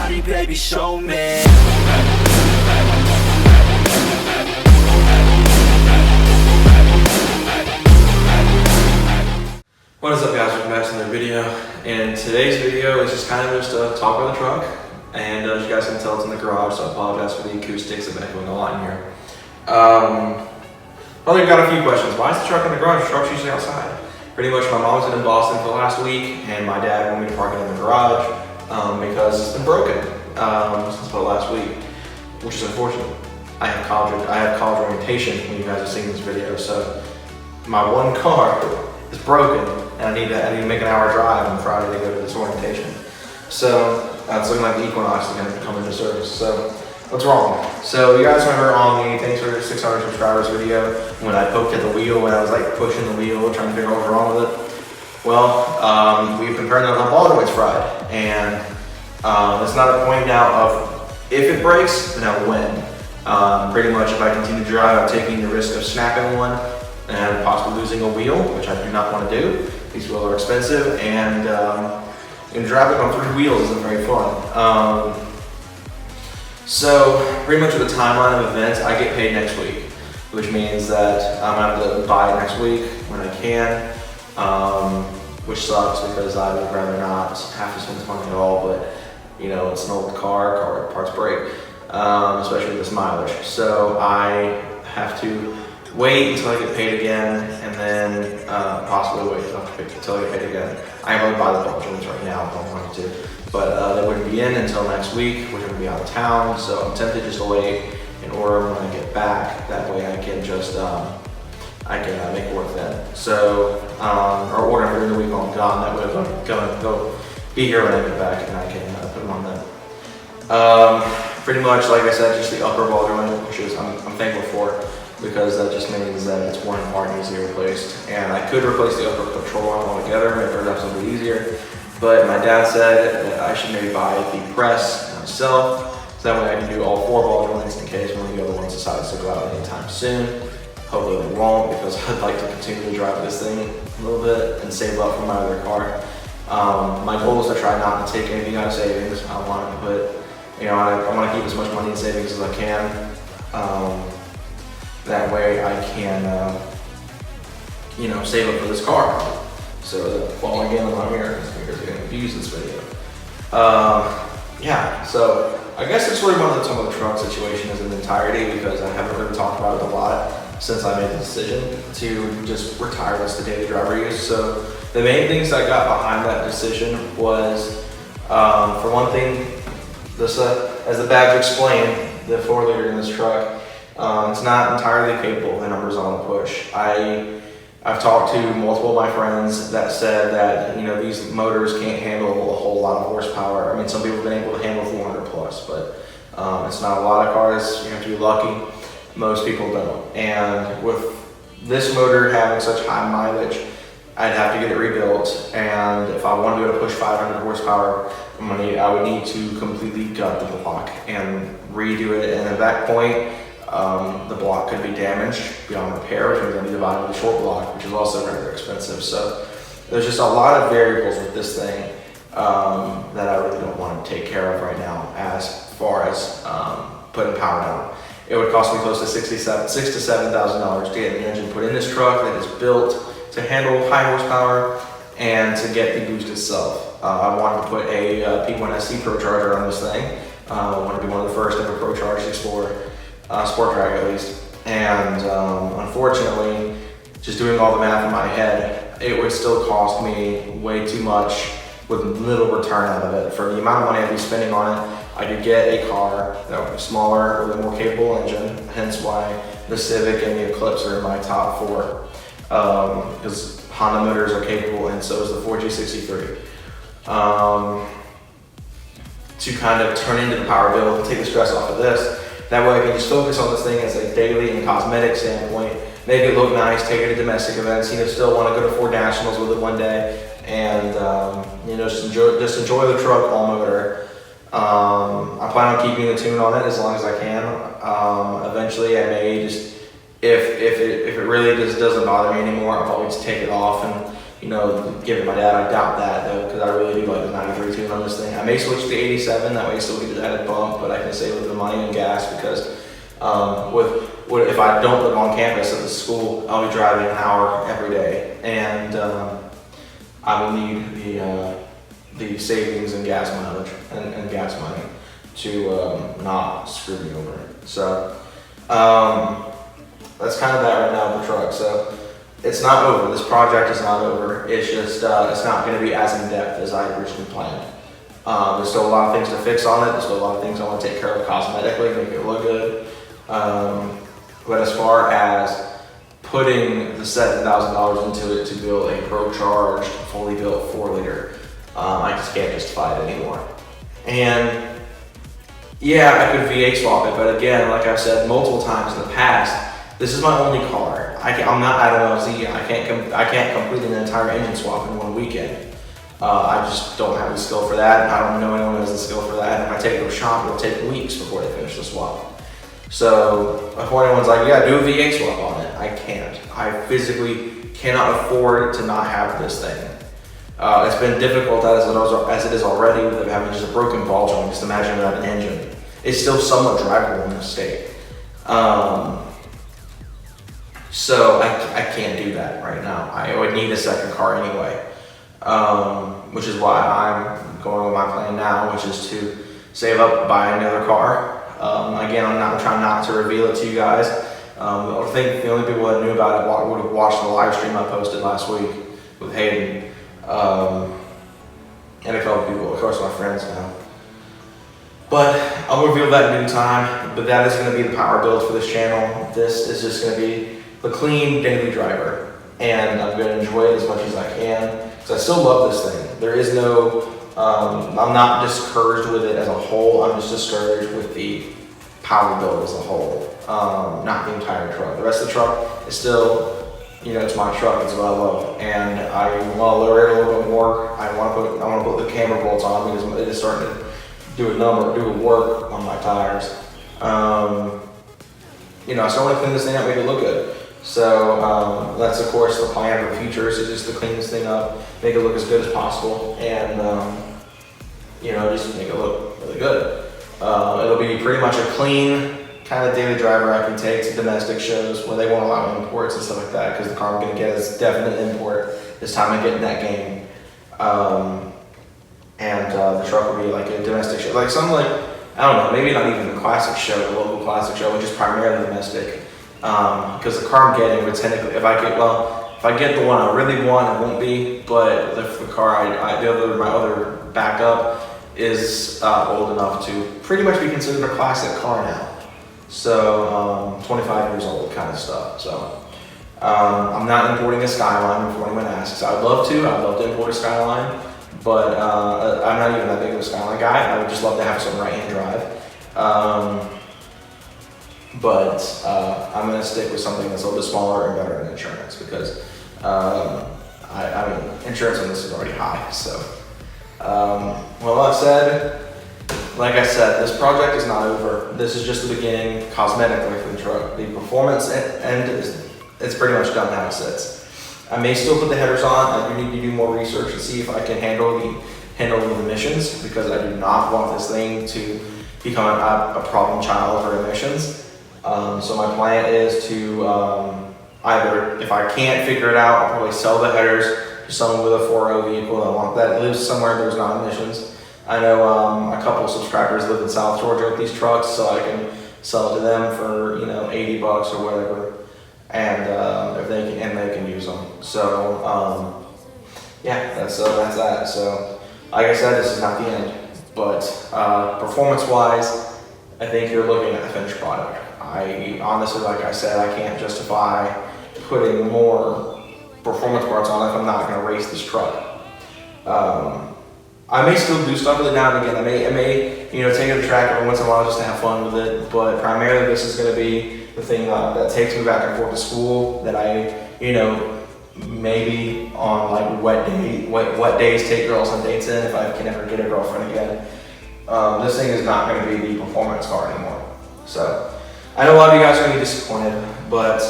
body, baby, show me. What is up, guys? Welcome back to another video. And today's video is just kind of just a talk about the truck. And as you guys can tell, it's in the garage, so I apologize for the acoustics. I've been echoing a lot in here. Probably got a few questions. Why is the truck in the garage? The truck's usually outside. Pretty much my mom's been in Boston for the last week, and my dad wanted me to park it in the garage because it's been broken since about last week, which is unfortunate. I have college orientation when you guys have seen this video, so my one car is broken, and I need to make an hour drive on Friday to go to this orientation. So it's looking like the Equinox is going to come into service. So what's wrong? So you guys remember on the Thanks for 600 Subscribers video when I poked at the wheel and I was like pushing the wheel trying to figure out what was wrong with it? Well, we've been burning the ball joints fried, and it's not a point now of if it breaks, then I'll win. Pretty much if I continue to drive, I'm taking the risk of snapping one and possibly losing a wheel, which I do not want to do. These wheels are expensive, and driving on 3 wheels isn't very fun. So pretty much with the timeline of events, I get paid next week, which means that I'm gonna have to buy it next week when I can, which sucks because I would rather not have to spend money at all, but you know, it's an old car parts break, especially with this mileage. So I have to wait until I get paid again, and then possibly wait until I get paid again. I am going to buy the ball joints right now if I wanted to, but they wouldn't be in until next week. We're going to be out of town, so I'm tempted just to wait and order them when I get back. That way I can just make it work then. So or order them during the week while I'm gone. That way I'm going to go be here when I get back, and I can put them on then. Pretty much, like I said, just the upper ball joint, which is I'm thankful for, because that just means that it's one part easier replaced. And I could replace the upper control arm altogether, make it absolutely easier. But my dad said that I should maybe buy the press myself, so that way I can do all 4 ball joints in case one of the other ones decides to go out anytime soon. Hopefully they won't, because I'd like to continue to drive this thing a little bit and save up for my other car. My goal is to try not to take anything out of savings. I want to put, I want to keep as much money in savings as I can. That way I can, save up for this car. So while again I'm here, because I'm going to use this video. Yeah, so I guess it's really one of the some of the truck situation as an entirety, because I haven't really talked about it a lot since I made the decision to just retire this to daily driver use. So the main things I got behind that decision was, for one thing, this as the badge explained, the 4-liter in this truck, it's not entirely capable of the numbers on the push. I've talked to multiple of my friends that said that these motors can't handle a whole lot of horsepower. I mean, some people have been able to handle 400 plus, but it's not a lot of cars. You have to be lucky. Most people don't. And with this motor having such high mileage, I'd have to get it rebuilt. And if I wanted to be able to push 500 horsepower, I would need to completely gut the block and redo it. And at that point, the block could be damaged beyond repair, which means I need to buy a short block, which is also very expensive. So there's just a lot of variables with this thing that I really don't want to take care of right now, as far as putting power down. It would cost me close to $6,000 to $7,000 to get the engine put in this truck that is built to handle high horsepower and to get the boost itself. I wanted to put a P1SC Pro Charger on this thing. I want to be one of the first ever Pro Chargers to explore sport drag, at least. And unfortunately, just doing all the math in my head, it would still cost me way too much with little return out of it. For the amount of money I'd be spending on it, I could get a car that would be smaller with a more capable engine, hence why the Civic and the Eclipse are in my top 4. Because Honda motors are capable, and so is the 4G63. To kind of turn into the power bill and take the stress off of this. That way I can just focus on this thing as a daily and cosmetic standpoint, make it look nice, take it to domestic events, still want to go to 4 nationals with it one day, and just enjoy the truck all motor. I plan on keeping the tune on it as long as I can. Eventually I may just, if it really just doesn't bother me anymore, I'll probably just take it off and give it my dad. I doubt that though, because I really do like the 93 tune on this thing. I may switch to the 87, that way I still get the added bump, but I can save a little money and gas because if I don't live on campus at the school, I'll be driving an hour every day, and I will need the savings and gas mileage and gas money to not screw me over. So that's kind of that right now with the truck. So it's not over. This project is not over. It's just it's not going to be as in depth as I originally planned. There's still a lot of things to fix on it. There's still a lot of things I want to take care of cosmetically, make it look good. But as far as putting the $7,000 into it to build a pro-charged, fully built 4-liter, I just can't justify it anymore. And yeah, I could V8 swap it, but again, like I've said multiple times in the past, this is my only car. I'm not Adam LZ. I can't complete an entire engine swap in one weekend. I just don't have the skill for that, and I don't know anyone who has the skill for that. And if I take it to a shop, it'll take weeks before they finish the swap. So if anyone's like, yeah, do a V8 swap on it, I can't. I physically cannot afford to not have this thing. It's been difficult as it is already with it having just a broken ball joint. Just imagine without an engine. It's still somewhat drivable in this state. So I can't do that right now. I would need a second car anyway, which is why I'm going with my plan now, which is to save up, buy another car. Again, I'm trying not to reveal it to you guys. I think the only people that knew about it would have watched the live stream I posted last week with Hayden, and a couple people, of course my friends now. But I'll reveal that in due time, but that is going to be the power build for this channel. This is just going to be the clean daily driver, and I'm going to enjoy it as much as I can, because I still love this thing. There is no, I'm not discouraged with it as a whole, I'm just discouraged with the power build as a whole, not the entire truck. The rest of the truck is still, it's my truck, it's what I love, and I want to lower it a little bit more. I want to put the camber bolts on because it is starting to do work on my tires. I still want to clean this thing up, make it look good. So that's of course the plan for the future, is just to clean this thing up, make it look as good as possible, and just make it look really good. It'll be pretty much a clean kind of daily driver I can take to domestic shows where they won't allow imports and stuff like that, because the car I'm going to get is definite import this time I get in that game. The truck will be like a domestic show, like something like, I don't know, maybe not even a classic show, a local classic show, but just primarily domestic. Because the car I'm getting would technically, if I get the one I really want, it won't be, but if the car my other backup is old enough to pretty much be considered a classic car now. So 25 years old kind of stuff. So I'm not importing a Skyline before anyone asks. I'd love to import a Skyline, but I'm not even that big of a Skyline guy. I would just love to have some right-hand drive. But I'm going to stick with something that's a little bit smaller and better in insurance, because insurance on this is already high. So, that said, like I said, this project is not over. This is just the beginning, cosmetically, for the truck. The performance end it's pretty much done how it sits. I may still put the headers on. I do need to do more research to see if I can handle the emissions, because I do not want this thing to become a problem child for emissions. So my plan is to either, if I can't figure it out, I'll probably sell the headers to someone with a 4.0 vehicle that lives somewhere there's not emissions. I know a couple of subscribers live in South Georgia with these trucks, so I can sell it to them for $80 or whatever, and if they can use them. So that's that. So like I said, this is not the end, but performance-wise, I think you're looking at the finished product. I honestly, like I said, I can't justify putting more performance parts on it if I'm not going to race this truck. I may still do stuff with it now and again. I may take it to the track every once in a while just to have fun with it, but primarily this is going to be the thing that takes me back and forth to school, that I, maybe on like wet days take girls on dates in if I can ever get a girlfriend again. This thing is not going to be the performance car anymore. So I know a lot of you guys are going to be disappointed, but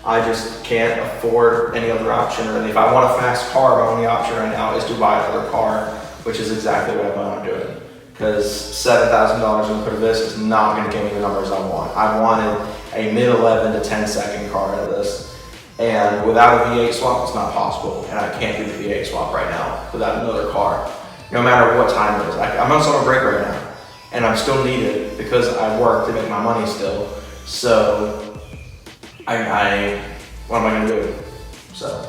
I just can't afford any other option. And if I want a fast car, my only option right now is to buy another car, which is exactly what I plan on doing. Because $7,000 input of this is not going to give me the numbers I want. I wanted a mid 11 to 10 second car out of this. And without a V8 swap, it's not possible. And I can't do the V8 swap right now without another car, no matter what time it is. I'm on summer break right now, and I'm still needed because I work to make my money still. So, what am I gonna do? So,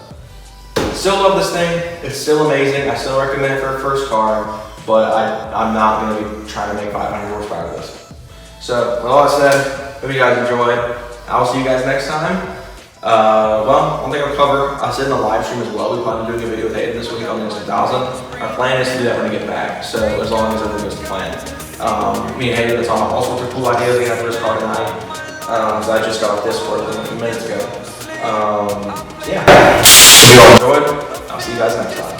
still love this thing. It's still amazing. I still recommend it for a first car, but I'm not gonna be trying to make 500 horsepower with this. So, with all that said, hope you guys enjoy. I'll see you guys next time. Well, one thing I'll cover, I said in the live stream as well, we plan on doing a video with Hayden this week on the 2000. Our plan is to do that when we get back, so as long as everything goes to plan. Me and Hayden are talking all sorts of cool ideas we have for this car tonight. So I just got off Discord a few minutes ago. Yeah. If you all enjoyed, I'll see you guys next time.